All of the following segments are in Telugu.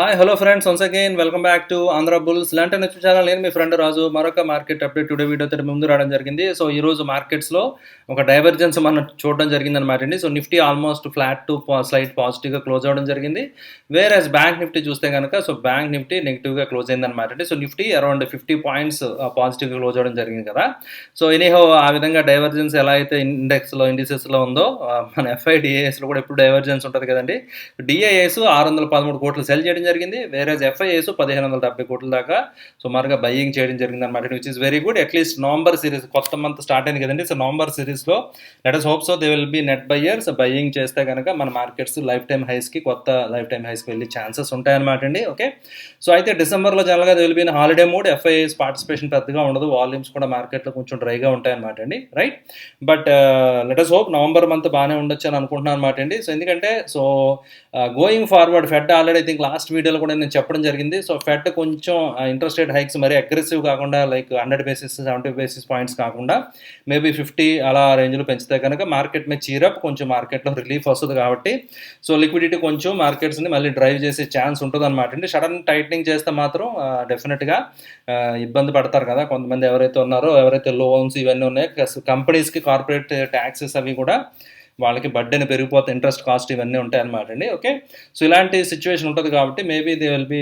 Hi hello friends, once again welcome back to Andhra bulls. ఇలాంటి నచ్చిన ఛానల్ నేను మీ ఫ్రెండ్ రాజు. మరొక మార్కెట్ అప్డేట్ టుడే వీడియోతో ముందు రావడం జరిగింది. సో ఈ రోజు మార్కెట్స్లో ఒక డైవర్జెన్స్ మనం చూడడం జరిగింది అనమాట అండి. So Nifty almost flat to slight పాజిటివ్గా క్లోజ్ అవ్వడం జరిగింది. వేర్ యాజ్ బ్యాంక్ నిఫ్టీ చూస్తే కనుక సో బ్యాంక్ నిఫ్టీ నెగిటివ్గా క్లోజ్ అయింది అనమాట అండి. సో నిఫ్టీ అరౌండ్ 50 పాయింట్స్ పాజిటివ్గా క్లోజ్ అవ్వడం జరిగింది కదా. సో ఎనీహో ఆ విధంగా డైవర్జెన్స్ ఎలా అయితే ఇండిసెస్లో ఉందో మన ఎఫ్ఐడిఏఎస్లో కూడా ఎప్పుడు డైవర్జెన్స్ ఉంటుంది కదండి. డిఐఎస్ 613 కోట్లు సెల్ చేయడం జరిగింది. వేరే ఎఫ్ఐఎస్ 1570 కోట్ల దాకా సుమారుగా బయ్యింగ్ చేయడం జరిగింది అనమాట, which is very good. At least November series కొత్త మంత్ స్టార్ట్ అయింది కదండి. సో నవంబర్ సిరీస్లో let us hope so they will B net buyers. Buying చేస్తే కనుక మన మార్కెట్స్ లైఫ్ టైమ్ హైస్కి కొత్త లైఫ్ టైమ్ హైస్కి వెళ్ళే ఛాన్సెస్ ఉంటాయన్నమాట అండి. ఓకే, సో అయితే డిసెంబర్లో జనరల్గా they will be holiday mood. FIs participation పెద్దగా ఉండదు, వాల్యూమ్స్ కూడా మార్కెట్లో కొంచెం డ్రైగా ఉంటాయన్నమాట అండి. Right, but let us hope November month బాగానే ఉండొచ్చు అని అనుకుంటున్నాను అనమాట అండి. సో ఎందుకంటే so going forward Fed already I think last వీడియోలో కూడా నేను చెప్పడం జరిగింది. సో ఫెడ్ కొంచెం ఇంట్రెస్ట్ రేట్ హైక్స్ మరీ అగ్రెసివ్ కాకుండా లైక్ 100 బేసిస్ 70 బేసిస్ పాయింట్స్ కాకుండా మేబీ 50 అలా రేంజ్లో పెంచితే కనుక మార్కెట్ మీద చీరప్ కొంచెం మార్కెట్లో రిలీఫ్ వస్తుంది కాబట్టి సో లిక్విడిటీ కొంచెం మార్కెట్స్ని మళ్ళీ డ్రైవ్ చేసే ఛాన్స్ ఉంటుంది అనమాట అండి. సడన్ టైట్నింగ్ చేస్తే మాత్రం డెఫినెట్గా ఇబ్బంది పడతారు కదా కొంతమంది ఎవరైతే ఉన్నారో, ఎవరైతే లోన్స్ ఇవన్నీ ఉన్నాయో కంపెనీస్కి కార్పొరేట్ ట్యాక్సెస్ అవి కూడా వాళ్ళకి బడ్డెని పెరిగిపోతే ఇంట్రెస్ట్ కాస్ట్ ఇవన్నీ ఉంటాయి అనమాట అండి. ఓకే, సో ఇలాంటి సిచ్యువేషన్ ఉంటుంది కాబట్టి maybe they will be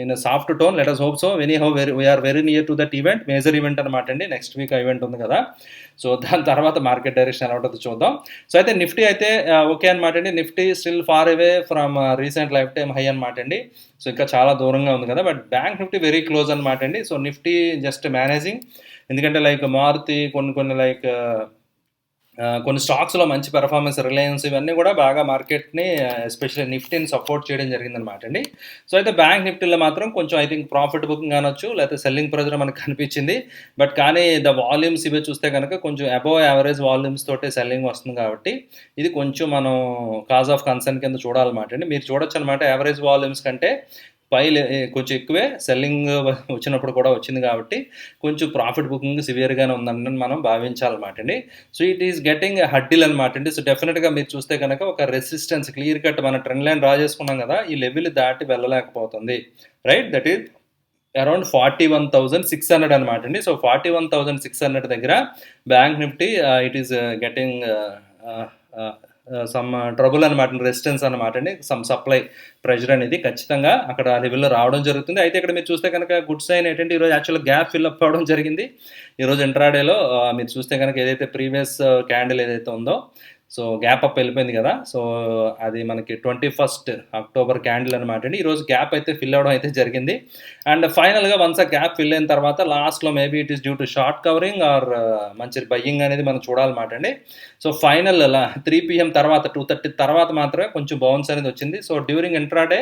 in soft tone. Let us hope so. Anyhow we're very near to that event, major event అనమాట అండి. నెక్స్ట్ వీక్ ఈవెంట్ ఉంది కదా, సో దాని తర్వాత మార్కెట్ డైరెక్షన్ ఎలా ఉంటుందో చూద్దాం. సో అయితే నిఫ్టీ అయితే ఓకే అనమాట అండి. Nifty still far away from recent lifetime high అనమాట అండి. సో ఇంకా చాలా దూరంగా ఉంది కదా, but bank Nifty very close అనమాట అండి. సో నిఫ్టీ జస్ట్ మేనేజింగ్, ఎందుకంటే లైక్ మారుతి కొన్ని లైక్ కొన్ని స్టాక్స్లో మంచి పెర్ఫార్మెన్స్, రిలయన్స్ ఇవన్నీ కూడా బాగా మార్కెట్ని ఎస్పెషల్లీ నిఫ్టీని సపోర్ట్ చేయడం జరిగిందనమాట అండి. సో అయితే బ్యాంక్ నిఫ్టీలో మాత్రం కొంచెం ఐ థింక్ ప్రాఫిట్ బుకింగ్ అనొచ్చు, లేకపోతే సెల్లింగ్ ప్రెజర్ మనకు కనిపించింది. బట్ కానీ ద వాల్యూమ్స్ ఇవే చూస్తే కనుక కొంచెం అబోవ్ యావరేజ్ వాల్యూమ్స్ తోటే సెల్లింగ్ వస్తుంది కాబట్టి ఇది కొంచెం మనం కాజ్ ఆఫ్ కన్సర్న్ కింద చూడాలన్నమాట అండి. మీరు చూడొచ్చు అనమాట, యావరేజ్ వాల్యూమ్స్ కంటే కొంచెం ఎక్కువే సెల్లింగ్ వచ్చినప్పుడు కూడా వచ్చింది కాబట్టి కొంచెం ప్రాఫిట్ బుకింగ్ సివియర్గానే ఉందని మనం భావించాలన్నమాట అండి. So it is getting huddle అనమాట అండి. సో డెఫినెట్గా మీరు చూస్తే కనుక ఒక రెసిస్టెన్స్ క్లియర్ కట్ మన ట్రెండ్ లైన్ డ్రా చేసుకున్నాం కదా, ఈ లెవెల్ దాటి వెళ్ళలేకపోతుంది. రైట్, దట్ ఈస్ అరౌండ్ 41,600 అనమాట అండి. సో 41,600 దగ్గర bank Nifty it is getting some trouble అనమాట, రెసిస్టెన్స్ అనమాట అండి. సమ్ సప్లై ప్రెషర్ అనేది ఖచ్చితంగా అక్కడ లెవెల్లో రావడం జరుగుతుంది. అయితే ఇక్కడ మీరు చూస్తే కనుక గుడ్ సైన్ ఏంటంటే ఈరోజు యాక్చువల్గా గ్యాప్ ఫిల్అప్ అవ్వడం జరిగింది. ఈరోజు ఇంట్రాడేలో మీరు చూస్తే కనుక ఏదైతే ప్రీవియస్ క్యాండిల్ ఏదైతే ఉందో సో గ్యాప్ అప్ వెళ్ళిపోయింది కదా, సో అది మనకి 21 అక్టోబర్ క్యాండిల్ అనమాట అండి. ఈరోజు గ్యాప్ అయితే ఫిల్ అవ్వడం అయితే జరిగింది. అండ్ ఫైనల్గా వన్స్ ఆ గ్యాప్ ఫిల్ అయిన తర్వాత లాస్ట్లో maybe it is due to short covering or మంచి బయ్యింగ్ అనేది మనం చూడాలన్నమాట అండి. సో ఫైనల్ 3 PM తర్వాత 2:30 తర్వాత మాత్రమే కొంచెం బౌన్స్ అనేది వచ్చింది. So during intraday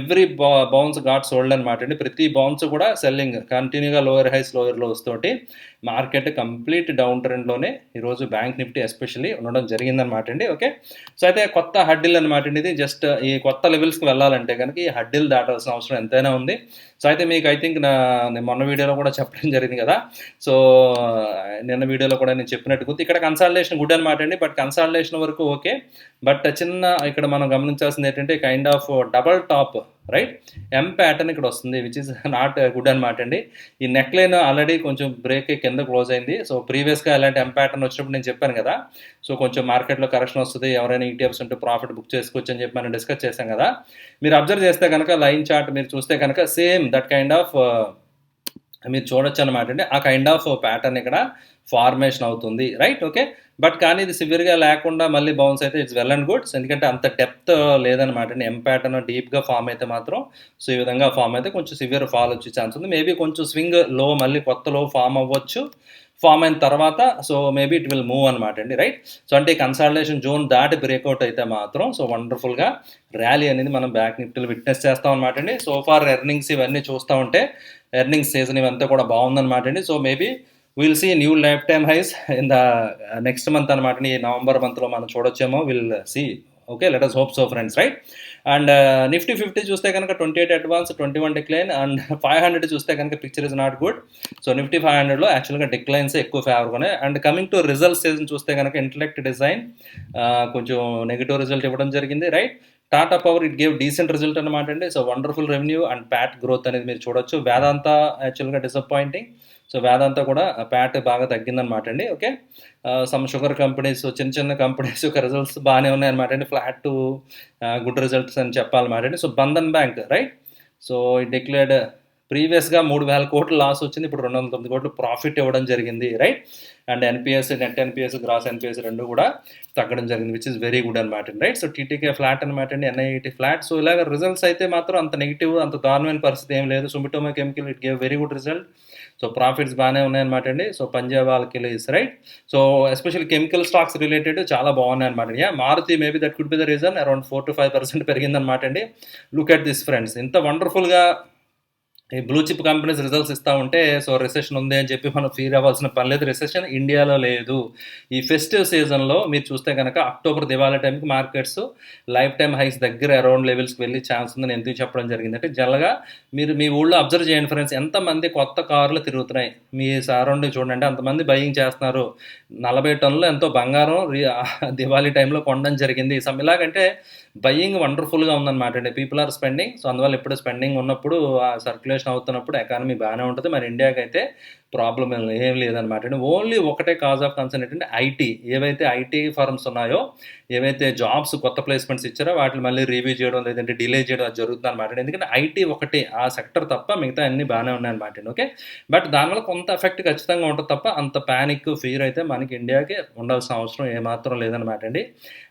every bounce got sold అనమాట అండి. ప్రతి బౌన్స్ కూడా సెల్లింగ్ కంటిన్యూగా లోయర్ హైస్ లోయర్ లోస్ తోటి మార్కెట్ కంప్లీట్ డౌన్ ట్రెండ్లోనే ఈరోజు బ్యాంక్ నిఫ్టీ ఎస్పెషల్లీ ఉండడం జరిగిందనమాట అండి. ఓకే, సో అయితే కొత్త హడ్డిల్ అనమాట అండి. ఇది జస్ట్ ఈ కొత్త లెవెల్స్కి వెళ్ళాలంటే కనుక ఈ హడ్డిల్ దాటాల్సిన అవసరం ఎంతైనా ఉంది. సో అయితే మీకు ఐ థింక్ నేను మొన్న వీడియోలో కూడా చెప్పడం జరిగింది కదా, సో నిన్న వీడియోలో కూడా నేను చెప్పినట్టు గుర్తు ఇక్కడ కన్సాలిడేషన్ గుడ్ అనమాట అండి. బట్ కన్సాలిడేషన్ వరకు ఓకే, బట్ చిన్న ఇక్కడ మనం గమనించాల్సింది ఏంటంటే kind of double tap right M pattern ఇక్కడ వస్తుంది, విచ్ ఇస్ నాట్ గుడ్ అనమాట అండి. ఈ నెక్ లైన్ ఆల్రెడీ కొంచెం బ్రేక్ కింద క్లోజ్ అయింది. సో ప్రీవియస్గా ఇలాంటి ఎం ప్యాటర్న్ వచ్చినప్పుడు నేను చెప్పాను కదా, సో కొంచెం మార్కెట్లో కరెక్షన్ వస్తుంది, ఎవరైనా ఈటీఎఫ్స్ ఉంటే ప్రాఫిట్ బుక్ చేసుకోవచ్చు అని చెప్పి మనం డిస్కస్ చేశాం కదా. మీరు అబ్జర్వ్ చేస్తే కనుక లైన్ చార్ట్ మీరు చూస్తే కనుక సేమ్ దట్ కైండ్ ఆఫ్ మీరు చూడొచ్చు అనమాట అండి. ఆ కైండ్ ఆఫ్ ప్యాటర్న్ ఇక్కడ ఫార్మేషన్ అవుతుంది. రైట్, ఓకే, బట్ కానీ ఇది సివియర్గా లేకుండా మళ్ళీ బౌన్స్ అయితే ఇట్స్ వెల్ అండ్ గుడ్స్, ఎందుకంటే అంత డెప్త్ లేదనమాట అండి. ఎం ప్యాటర్న్ డీప్గా ఫామ్ అయితే మాత్రం సో ఈ విధంగా ఫామ్ అయితే కొంచెం సివియర్ ఫాల్ వచ్చే ఛాన్స్ ఉంది. మేబీ కొంచెం స్వింగ్ లో మళ్ళీ కొత్త లో ఫామ్ అవ్వచ్చు. ఫామ్ అయిన తర్వాత so maybe it will move అనమాట అండి. రైట్, సో అంటే కన్సాలిడేషన్ జోన్ దాటి బ్రేక్అవుట్ అయితే మాత్రం సో వండర్ఫుల్గా ర్యాలీ అనేది మనం బ్యాంక్ నిఫ్టీలో విట్నెస్ చేస్తాం అనమాట అండి. సో ఫార్ ఎర్నింగ్స్ ఇవన్నీ చూస్తూ ఉంటే ఎర్నింగ్స్ సీజన్ ఇవంతా కూడా బాగుందన్నమాట అండి. So maybe will see new lifetime highs in the next month అనమాట. ఈ నవంబర్ మంత్లో మనం చూడొచ్చేమో, will see. Okay, let us hope so friends. Right, and Nifty 50 చూస్తే కనుక 28 అడ్వాన్స్ 21 డిక్లైన్, అండ్ 500 చూస్తే కనుక picture is not good. So Nifty 500లో యాక్చువల్గా డిక్లైన్స్ ఎక్కువ ఫేవర్గా ఉన్నాయి. And coming to result season చూస్తే కనుక ఇంటలెక్ట్ డిజైన్ కొంచెం నెగిటివ్ రిజల్ట్ ఇవ్వడం జరిగింది. Right, Tata Power it gave decent result అనమాట అండి. So wonderful revenue and PAT growth అనేది మీరు చూడొచ్చు. వేదాంత యాక్చువల్గా డిసప్పాయింటింగ్. సో వేదాంత కూడా ప్యాట్ బాగా తగ్గిందనమాట అండి. ఓకే, సమ్ షుగర్ కంపెనీస్, చిన్న చిన్న కంపెనీస్ యొక్క రిజల్ట్స్ బాగానే ఉన్నాయన్నమాట అండి. ఫ్లాట్ టు గుడ్ రిజల్ట్స్ అని చెప్పాలన్నమాట అండి. So Bandhan bank right, so it declared ప్రీవియస్గా 3,000 కోట్లు లాస్ వచ్చింది, ఇప్పుడు 209 కోట్లు ప్రాఫిట్ ఇవ్వడం జరిగింది right. And NPAs, net NPAs, gross NPAs రెండు కూడా తగ్గడం జరిగింది, విచ్ ఇస్ వెరీ గుడ్ అనమాట అండి రైట్. సో టీటీకే ఫ్లాట్ అనమాట అండి, ఎన్ఐఐటి ఫ్లాట్. సో ఇలాగ రిజల్ట్స్ అయితే మాత్రం అంత నెగిటివ్, అంత దారుణమైన పరిస్థితి ఏం లేదు. Sumitomo Chemical it gave very good result. So profits బాగానే ఉన్నాయన్నమాట అండి. So Punjab Alkalies right. So especially chemical stocks related చాలా బాగున్నాయి అనమాట. Maruti maybe that could be the reason, around 4 to 5% పెరిగిందనమాట అండి. లుక్ అట్ దిస్ ఫ్రెండ్స్, ఇంత వండర్ఫుల్గా ఈ బ్లూ చిప్ కంపెనీస్ రిజల్ట్స్ ఇస్తూ ఉంటే సో రిసెషన్ ఉంది అని చెప్పి మనం ఫీల్ అవ్వాల్సిన పని లేదు. రిసెషన్ ఇండియాలో లేదు. ఈ ఫెస్టివ్ సీజన్లో మీరు చూస్తే కనుక అక్టోబర్ దివాళీ టైంకి మార్కెట్స్ లైఫ్ టైమ్ హైస్ దగ్గర అరౌండ్ లెవెల్స్కి వెళ్ళి ఛాన్స్ ఉందని ఎందుకు చెప్పడం జరిగింది అంటే, జనరల్గా మీరు మీ ఊళ్ళో అబ్జర్వ్ చేయండి ఫ్రెండ్స్, ఎంతమంది కొత్త కార్లు తిరుగుతున్నాయి మీ సరౌండింగ్ చూడండి, అంతమంది బయింగ్ చేస్తున్నారు. 40 టన్నులు ఎంతో బంగారం దివాళీ టైంలో కొనడం జరిగింది. సమ్ ఇలాగంటే బయింగ్ వండర్ఫుల్గా ఉందన్నమాట అండి. People are spending. సో అందువల్ల ఎప్పుడు స్పెండింగ్ ఉన్నప్పుడు ఆ సర్క్యులేషన్ అవుతున్నప్పుడు ఎకానమీ బాగానే ఉంటుంది. మరి ఇండియాకి అయితే ప్రాబ్లం ఏం లేదనమాట అండి. ఓన్లీ ఒకటే కాజ్ ఆఫ్ కన్సర్న్ ఏంటంటే ఐటీ, ఏవైతే ఐటీ ఫర్మ్స్ ఉన్నాయో, ఏవైతే జాబ్స్ కొత్త ప్లేస్మెంట్స్ ఇచ్చారో వాటిని మళ్ళీ రివ్యూ చేయడం లేదంటే డిలే చేయడం అది జరుగుతుంది అనమాట. ఎందుకంటే ఐటీ ఒకటి ఆ సెక్టర్ తప్ప మిగతా అన్ని బాగానే ఉన్నాయన్నమాట అండి. ఓకే, బట్ దానివల్ల కొంత ఎఫెక్ట్ ఖచ్చితంగా ఉంటుంది తప్ప అంత ప్యానిక్ ఫీర్ అయితే మనకి ఇండియాకి ఉండాల్సిన అవసరం ఏమాత్రం లేదనమాట అండి.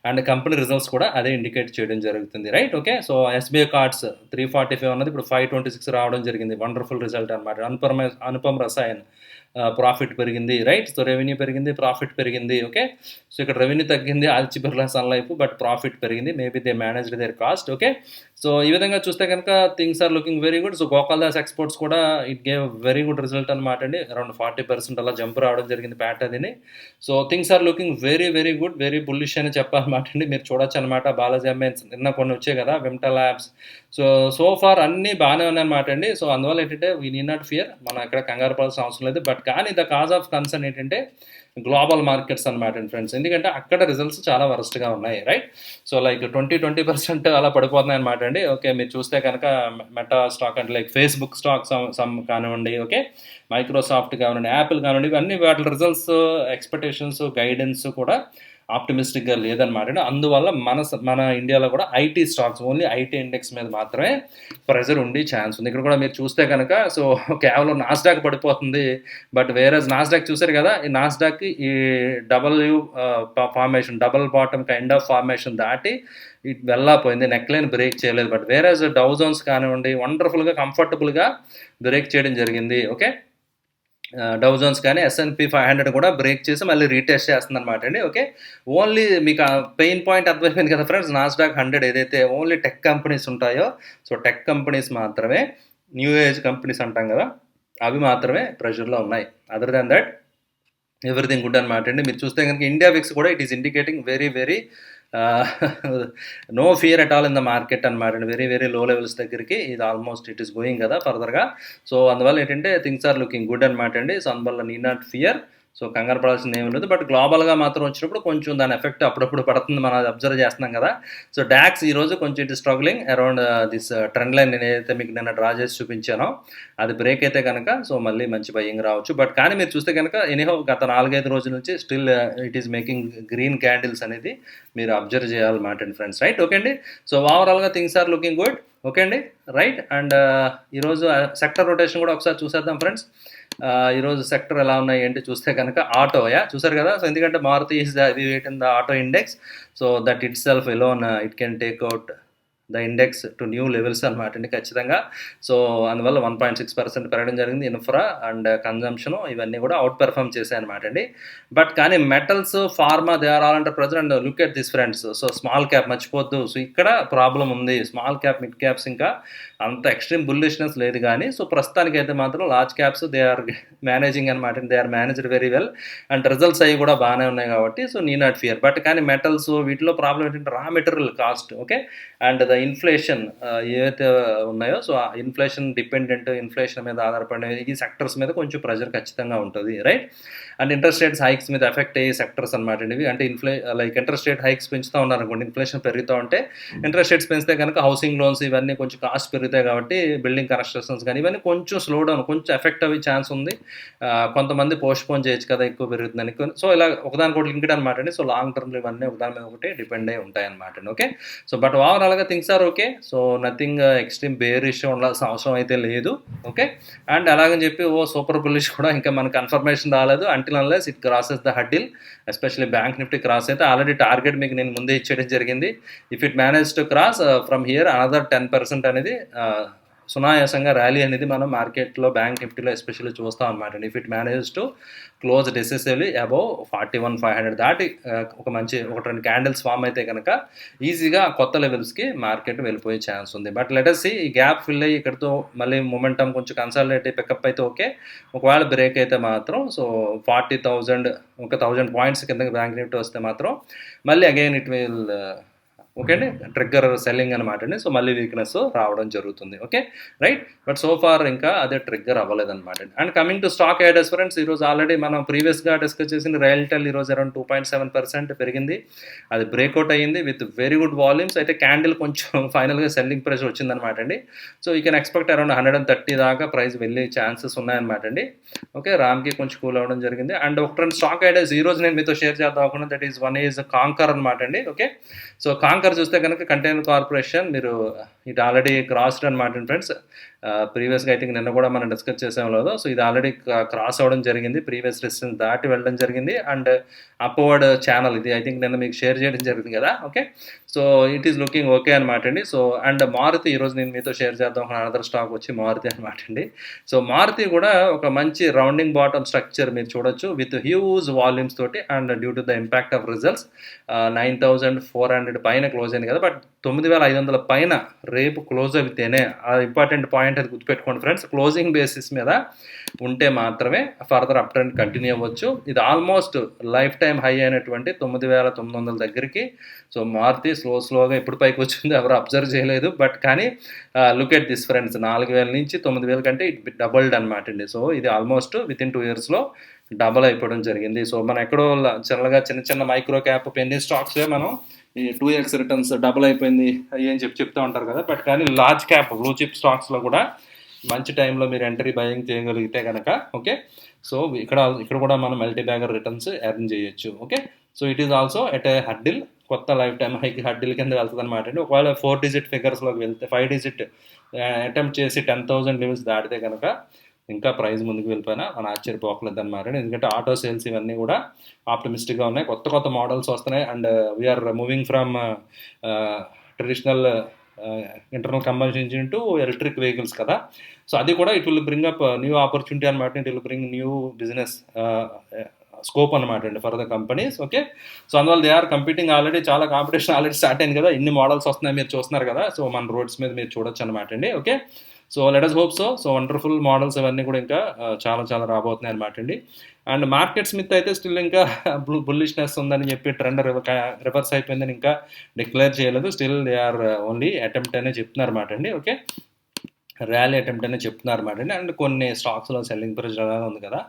అండ్ కంపెనీ రిజల్ట్స్ కూడా అదే ఇండికేట్ చేయడం జరుగుతుంది right. Okay, so SBI cards 345 ఉన్నది, ఇప్పుడు 526 రావడం జరిగింది. వండర్ఫుల్ రిజల్ట్ అనమాట. అనుపమ్ రసాయన్ ప్రాఫిట్ పెరిగింది రైట్. సో రెవెన్యూ పెరిగింది, ప్రాఫిట్ పెరిగింది. ఓకే, సో ఇక్కడ రెవెన్యూ తగ్గింది Aditya Birla Sun Life, but profit పెరిగింది. Maybe they managed their cost. Okay, so ఈ విధంగా చూస్తే కనుక things are looking very good. So Gopaldas exports కూడా it gave very good result అనమాట అండి. అరౌండ్ 40% అలా జంప్ రావడం జరిగింది ప్యాట్ అదిని. So things are looking very very good, very bullish అని చెప్పాలన్నమాట అండి. మీరు చూడొచ్చు అనమాట. బాలాజీ అమ్మేన్స్ నిన్న కొన్ని వచ్చాయి కదా, విమ్టా ల్యాబ్స్. సో ఫార్ అన్నీ బాగానే ఉన్నాయన్నమాట అండి. సో అందువల్ల ఏంటంటే వీ నీ నాట్ ఫియర్, మనం ఎక్కడ కంగారు పడాల్సిన అవసరం లేదు. బట్ కానీ ద కాజ్ ఆఫ్ కన్సర్న్ ఏంటంటే గ్లోబల్ మార్కెట్స్ అనమాట అండి ఫ్రెండ్స్. ఎందుకంటే అక్కడ రిజల్ట్స్ చాలా వరస్ట్గా ఉన్నాయి రైట్. సో లైక్ 20% అలా పడిపోతున్నాయి అనమాట అండి. ఓకే, మీరు చూస్తే కనుక మెటా స్టాక్ అంటే లైక్ ఫేస్బుక్ స్టాక్ సమ్ కానివ్వండి, ఓకే, మైక్రోసాఫ్ట్ కానివ్వండి, యాపిల్ కానివ్వండి, ఇవన్నీ వాటి రిజల్ట్స్ ఎక్స్పెక్టేషన్స్ గైడెన్స్ కూడా ఆప్టిమిస్టిక్గా లేదనమాట. అందువల్ల మన ఇండియాలో కూడా IT stocks, only IT index మీద మాత్రమే ప్రెజర్ ఉండి ఛాన్స్ ఉంది. ఇక్కడ కూడా మీరు చూస్తే కనుక సో కేవలం నాస్డాక్ పడిపోతుంది, బట్ వేరే నాస్డాక్ చూసారు కదా, ఈ నాస్డాక్ ఈ W formation, double bottom kind of formation దాటి ఇట్ వెళ్ళకపోయింది, నెక్లైన్ బ్రేక్ చేయలేదు. బట్ వేరే డౌ జోన్స్ కానివ్వండి వండర్ఫుల్గా కంఫర్టబుల్గా బ్రేక్ చేయడం జరిగింది. ఓకే, డౌ జోన్స్ కానీ S&P 500 కూడా బ్రేక్ చేసి మళ్ళీ రీటెస్ట్ చేస్తుంది అనమాట అండి. ఓకే, ఓన్లీ మీకు పెయిన్ పాయింట్ అర్థమైపోయింది కదా ఫ్రెండ్స్. నాస్డాక్ 100 ఏదైతే ఓన్లీ టెక్ కంపెనీస్ ఉంటాయో, సో టెక్ కంపెనీస్ మాత్రమే, న్యూ ఏజ్ కంపెనీస్ అంటాం కదా, అవి మాత్రమే ప్రెషర్లో ఉన్నాయి. Other than that everything good అనమాట అండి. మీరు చూస్తే కనుక ఇండియా విక్స్ కూడా it is indicating very very no fear at all in the market అనమాట అండి. వెరీ వెరీ లో లెవెల్స్ దగ్గరికి ఇది ఆల్మోస్ట్ ఇట్ ఈస్ గోయింగ్ కదా ఫర్దర్గా. సో అందువల్ల ఏంటంటే థింగ్స్ ఆర్ లుకింగ్ గుడ్ అనమాట అండి. సో అందువల్ల నీ నాట్ ఫియర్, సో కంగారు పడాల్సింది ఏమి లేదు. బట్ గ్లోబల్గా మాత్రం వచ్చినప్పుడు కొంచెం దాని ఎఫెక్ట్ అప్పుడప్పుడు పడుతుంది, మనం అది అబ్జర్వ్ చేస్తున్నాం కదా. సో డాక్స్ ఈరోజు కొంచెం it struggling around this trend line. నేను ఏదైతే మీకు నిన్న డ్రా చేసి చూపించానో అది బ్రేక్ అయితే కనుక సో మళ్ళీ మంచి బయింగ్ రావచ్చు. బట్ కానీ మీరు చూస్తే కనుక ఎనీహౌ గత 4-5 రోజుల నుంచి still it is making green candles అనేది మీరు అబ్జర్వ్ చేయాలన్నమాట అండి ఫ్రెండ్స్ రైట్. ఓకే అండి, సో ఓవరాల్గా things are looking good. Okay అండి రైట్. అండ్ ఈరోజు సెక్టర్ రొటేషన్ కూడా ఒకసారి చూసేద్దాం ఫ్రెండ్స్. ఈరోజు సెక్టర్ ఎలా ఉన్నాయి ఏంటి చూస్తే కనుక ఆటో చూసారు కదా. సో ఎందుకంటే Maruti is the weight in the auto index, so that itself alone it can take out the index to new levels అనమాట అండి ఖచ్చితంగా. సో అందువల్ల 1.6% పెరగడం జరిగింది. ఇన్ఫ్రా అండ్ కన్జంప్షన్ ఇవన్నీ కూడా అవుట్ పెర్ఫామ్ చేశాయి అనమాట అండి. బట్ కానీ metals, pharma they are all under pressure. And look at this friends, so small cap మర్చిపోద్దు. సో ఇక్కడ ప్రాబ్లం ఉంది. స్మాల్ క్యాప్, మిడ్ క్యాప్స్ ఇంకా అంత ఎక్స్ట్రీమ్ బుల్లిష్నెస్ లేదు కానీ సో ప్రస్తుతానికి అయితే మాత్రం large caps they are managing అనమాట. They are managed very well and results అవి కూడా బాగానే ఉన్నాయి కాబట్టి so need not fear. But కానీ మెటల్స్ వీటిలో ప్రాబ్లం ఏంటంటే raw material cost, okay, and the inflation ఏవైతే ఉన్నాయో సో ఆ ఇన్ఫ్లేషన్ మీద ఆధారపడిన ఈ సెక్టర్స్ మీద కొంచెం ప్రెషర్ ఖచ్చితంగా ఉంటుంది, right. And interest rates hikes మీద ఎఫెక్ట్ అయ్యే సెక్టర్స్ అనమాట ఇవి. అంటే లైక్ ఇంట్రెస్ట్ రేట్ హైక్స్ పెంచుతూ ఉన్నారనుకోండి, ఇన్ఫ్లేషన్ పెరుగుతూ ఉంటే ఇంట్రెస్ట్ రేట్స్ పెంచితే కనుక హౌసింగ్ లోన్స్ ఇవన్నీ కొంచెం కాస్ట్ పెరుగుతాయి కాబట్టి బిల్డింగ్ కన్స్ట్రక్షన్స్ కానీ ఇవన్నీ కొంచెం స్లో డౌన్, కొంచెం ఎఫెక్ట్ అయ్యే ఛాన్స్ ఉంది. కొంతమంది పోస్ట్పోన్ చేయొచ్చు కదా ఎక్కువ పెరుగుతుందని. సో ఇలా ఒకదానికొకటి లింక్డ్ అనమాట అండి. సో లాంగ్ టర్మ్లో ఇవన్నీ ఒకదాని మీద ఒకటి డిపెండ్ అయ్యి ఉంటాయి అనమాట అండి. ఓకే, సో బట్ ఓవరాల్గా things are okay. So nothing extreme bearish ఉండాల్సిన అవసరం అయితే లేదు. ఓకే, అండ్ అలాగని చెప్పి సూపర్ బుల్లిష్ కూడా ఇంకా మనకు కన్ఫర్మేషన్ రాలేదు. Until unless it crosses the huddle, especially bank Nifty cross అయితే ఆల్రెడీ టార్గెట్ మీకు నేను ముందే ఇచ్చేయడం జరిగింది. If it manage to cross from here another 10% అనేది సునాయాసంగా ర్యాలీ అనేది మనం మార్కెట్లో బ్యాంక్ నిఫ్టీలో ఎస్పెషల్లీ చూస్తాం అనమాట. If it manages to close decisively above 41,500 దాటి ఒక 2 క్యాండిల్స్ ఫామ్ అయితే కనుక ఈజీగా కొత్త లెవెల్స్కి మార్కెట్ వెళ్ళిపోయే ఛాన్స్ ఉంది. బట్ లెటస్ ఈ గ్యాప్ ఫిల్ అయ్యి ఇక్కడితో మళ్ళీ మొమెంటం కొంచెం కన్సాలిడేట్ పికప్ అయితే ఓకే. ఒకవేళ బ్రేక్ అయితే మాత్రం సో 40,000 ఒక 1,000 పాయింట్స్ కింద బ్యాంక్ నిఫ్టీ వస్తే మాత్రం మళ్ళీ అగైన్ ఇట్ విల్ ఓకే అండి ట్రిగ్గర్ సెల్లింగ్ అనమాట అండి. సో మళ్ళీ వీక్నెస్ రావడం జరుగుతుంది. Okay, right. But so far ఇంకా అదే ట్రిగ్గర్ అవ్వలేదన్నమాట అండి. And coming to stock ideas friends, ఈరోజు ఆల్రెడీ మనం ప్రీవియస్గా డిస్కస్ చేసిన రైల్టెల్ ఈరోజు అరౌండ్ 2.7% పెరిగింది. అది బ్రేక్అవుట్ అయ్యింది విత్ వెరీ గుడ్ వాల్యూమ్స్. అయితే క్యాండిల్ కొంచెం ఫైనల్గా సెల్లింగ్ ప్రైస్ వచ్చిందనమాట అండి. So you can expect around 130 దాకా ప్రైస్ వెళ్ళే ఛాన్సెస్ ఉన్నాయన్నమాట అండి. ఓకే, రామ్కి కొంచెం కూల్ అవ్వడం జరిగింది. అండ్ ఒక 2 స్టాక్ ఐడియాస్ ఈరోజు నేను మీతో షేర్ చేద్దాం అనుకున్నాను. That is one is Concor అనమాట అండి. ఓకే, సో కాంకర్ చూస్తే కనుక కంటైనర్ కార్పొరేషన్ మీరు ఇది ఆల్రెడీ క్రాస్డ్ అనమాట ఫ్రెండ్స్. ప్రీవియస్గా ఐ థింక్ నిన్న కూడా మనం డిస్కస్ చేసాం లేదు. సో ఇది ఆల్రెడీ క్రాస్ అవ్వడం జరిగింది, ప్రీవియస్ రెసిస్టెన్స్ దాటి వెళ్ళడం జరిగింది. అండ్ అప్వర్డ్ ఛానల్ ఇది ఐ థింక్ నిన్న మీకు షేర్ చేయడం జరిగింది కదా. Okay, so it is looking okay అనమాట అండి. సో అండ్ మారుతి ఈరోజు నేను మీతో షేర్ చేద్దాం అనదర్ స్టాక్ వచ్చి మారుతి అనమాట అండి. సో మారుతి కూడా ఒక మంచి రౌండింగ్ బాటమ్ స్ట్రక్చర్ మీరు చూడొచ్చు విత్ హ్యూజ్ వాల్యూమ్స్ తోటి. And due to the impact of results 9,400 పైన క్లోజ్ అయింది కదా. బట్ 9,500 పైన రేపు క్లోజ్ అయితేనే ఆ ఇంపార్టెంట్ పాయింట్ అది గుర్తుపెట్టుకోండి ఫ్రెండ్స్. క్లోజింగ్ బేసిస్ మీద ఉంటే మాత్రమే ఫర్దర్ అప్ ట్రెండ్ కంటిన్యూ అవ్వచ్చు. ఇది ఆల్మోస్ట్ లైఫ్ టైం హై అయినటువంటి 9,900 దగ్గరికి సో మారుతి స్లోగా ఎప్పుడు పైకి వచ్చింది ఎవరు అబ్జర్వ్ చేయలేదు. బట్ కానీ లుక్ ఎట్ దిస్ ఫ్రెండ్స్, 4,000 నుంచి 9,000 కంటే ఇట్ డబల్డ్ అనమాట అండి. సో ఇది ఆల్మోస్ట్ విత్ ఇన్ 2 yearsలో డబల్ అయిపోవడం జరిగింది. సో మనం ఎక్కడో చిన్న మైక్రో క్యాప్ పెన్నీ స్టాక్సే మనం ఈ 2x రిటర్న్స్ డబుల్ అయిపోయింది అని చెప్తూ ఉంటారు కదా. బట్ కానీ లార్జ్ క్యాప్ బ్లూ చిప్ స్టాక్స్లో కూడా మంచి టైంలో మీరు ఎంట్రీ బయింగ్ చేయగలిగితే కనుక ఓకే. సో ఇక్కడ కూడా మనం మల్టీ బ్యాగర్ రిటర్న్స్ ఎర్న్ చేయొచ్చు. Okay, so it is also at a huddle, కొత్త లైఫ్ టైం హైకి హడ్డిల్ కింద వెళ్తుంది అనమాట అండి. ఒకవేళ 4 digit ఫిగర్స్లోకి వెళ్తే 5 digit అటెంప్ట్ చేసి 10,000 లెవెల్స్ దాటితే కనుక ఇంకా ప్రైస్ ముందుకు వెళ్ళిపోయినా మనం ఆశ్చర్యపోకలేదు అనమాట. ఎందుకంటే ఆటో సేల్స్ ఇవన్నీ కూడా ఆప్టమిస్టిక్గా ఉన్నాయి, కొత్త మోడల్స్ వస్తున్నాయి. And we are moving from traditional internal combustion engine to electric vehicles కదా. సో అది కూడా it will bring up new opportunity అనమాట. It will bring new business scope అనమాట అండి for the companies. Okay, so అందువల్ల దే ఆర్ కంపీటింగ్ ఆల్రెడీ, చాలా కాంపిటీషన్ ఆల్రెడీ స్టార్ట్ అయింది కదా. ఇన్ని మోడల్స్ వస్తున్నాయి మీరు చూస్తున్నారు కదా. సో మన రోడ్స్ మీద మీరు చూడొచ్చు అనమాట అండి. Okay, so let us hope so wonderful models అవన్నీ కూడా ఇంకా చాలా రాబోతున్నాయి అనమాట అండి. అండ్ MarketSmith అయితే స్టిల్ ఇంకా బుల్లిష్నెస్ ఉందని చెప్పి ట్రెండ్ రివర్స్ అయిపోయిందని ఇంకా డిక్లేర్ చేయలేదు. Still they are only attempt అనే చెప్తున్నారు అనమాట అండి. ఓకే, ర్యాలీ అటెంప్ట్ అనే చెప్తున్నారు అనమాట అండి. అండ్ కొన్ని స్టాక్స్లో సెల్లింగ్ ప్రెషర్ ఉంది కదా.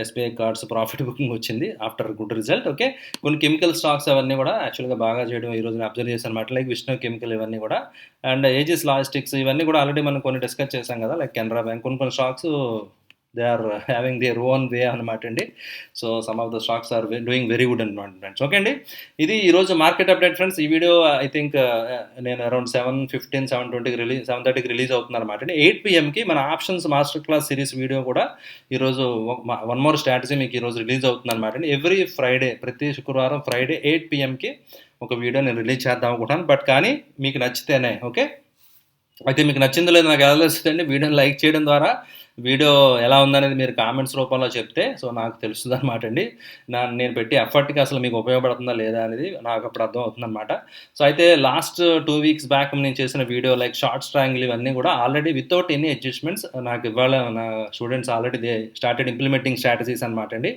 ఎస్బీఐ కార్డ్స్ ప్రాఫిట్ బుకింగ్ వచ్చింది ఆఫ్టర్ గుడ్ రిజల్ట్. ఓకే, కొన్ని కెమికల్ స్టాక్స్ అవన్నీ కూడా యాక్చువల్గా బాగా చేయడం ఈరోజు నేను అబ్జర్వ్ చేశాను అనమాట. లైక్ విష్ణు కెమికల్ ఇవన్నీ కూడా, అండ్ ఏజిస్ లాజిస్టిక్స్ ఇవన్నీ కూడా ఆల్రెడీ మనం కొన్ని డిస్కస్ చేశాం కదా. లైక్ కెనరా బ్యాంక్, కొన్ని stocks they are having their own way అనమాట అండి. So some of the stocks are doing very good అనమాట ఫ్రెండ్స్. ఓకే అండి, ఇది ఈరోజు మార్కెట్ అప్డేట్ ఫ్రెండ్స్. ఈ వీడియో ఐ థింక్ నేను అరౌండ్ 7:15, 7:30కి రిలీజ్ అవుతుంది అనమాట అండి. 8 PM మన options master class series video కూడా ఈరోజు వన్ మోర్ స్ట్రాటజీ మీకు ఈరోజు రిలీజ్ అవుతుంది అనమాట అండి. ఎవ్రీ ఫ్రైడే, ప్రతి శుక్రవారం ఫ్రైడే 8 PM ఒక వీడియో నేను రిలీజ్ చేద్దాం అనుకుంటాను. బట్ కానీ మీకు నచ్చితేనే ఓకే. అయితే మీకు నచ్చిందో లేదో నాకు ఎలా తెలుస్తుందండి, వీడియోని లైక్ చేయడం ద్వారా వీడియో ఎలా ఉందనేది మీరు కామెంట్స్ రూపంలో చెప్తే సో నాకు తెలుస్తుంది అనమాట అండి. నేను పెట్టే ఎఫర్ట్‌కి అసలు మీకు ఉపయోగపడుతుందా లేదా అనేది నాకు అప్పుడు అర్థం అవుతుందనమాట. సో అయితే లాస్ట్ 2 వీక్స్ బ్యాక్ నేను చేసిన వీడియో లైక్ షార్ట్స్ ట్రయాంగిల్ ఇవన్నీ కూడా ఆల్రెడీ వితౌట్ ఎనీ అడ్జస్ట్‌మెంట్స్ నాకు ఇవాళ నా students already they started implementing strategies అనమాట అండి.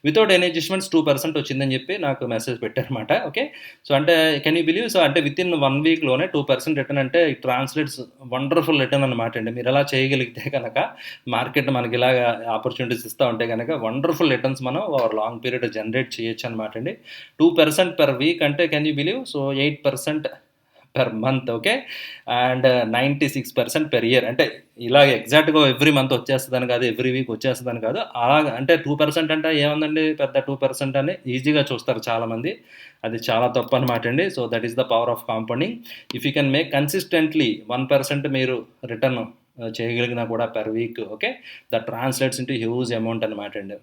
వితౌట్ ఎనీ అడ్జస్ట్‌మెంట్స్ 2% వచ్చిందని చెప్పి నాకు మెసేజ్ పెట్టారనమాట. ఓకే. సో అంటే కెన్ యూ బిలీవ్ సో అంటే వితిన్ 1 వీక్‌లోనే 2% రిటర్న్ అంటే ఇట్ ట్రాన్స్‌లేట్స్ వండర్‌ఫుల్ రిటర్న్ అనమాట అండి. మీరు అలా చేయగలిగితే గనక మార్కెట్ మనకి ఇలాగా ఆపర్చునిటీస్ ఇస్తా ఉంటే గనక వండర్‌ఫుల్ రిటర్న్స్ మనం ఓవర్ లాంగ్ పీరియడ్ జనరేట్ చేయొచ్చు అనమాట అండి. 2% పెర్ వీక్ అంటే can you believe so 8% per month. Okay. And 96% per year. అంటే ఇలా ఎగ్జాక్ట్‌గా ఎవ్రీ మంత్ వచ్చేస్తదని కాదు, ఎవ్రీ వీక్ వచ్చేస్తదని కాదు. అలాగా అంటే 2% అంటే ఏముందండి పెద్ద 2% అని ఈజీగా చూస్తారు చాలామంది. అది చాలా తప్పనమాట అండి. So that is the power of compounding. If you can make consistently 1% మీరు రిటర్న్ చేయగలిగినా కూడా per week okay. That translates into huge amount అనమాట అండి.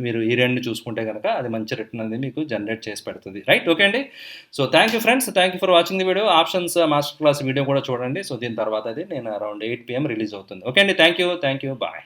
మీరు ఈ 2 చూసుకుంటే కనుక అది మంచి రిటర్న్ అనేది మీకు జనరేట్ చేసి పెడుతుంది. రైట్. ఓకే అండి. So thank you friends. Thank you for watching the video. Options master class video కూడా చూడండి. సో దీని తర్వాత అది నేను అరౌండ్ 8 PM రిలీజ్ అవుతుంది. ఓకే అండి. Thank you. బాయ్.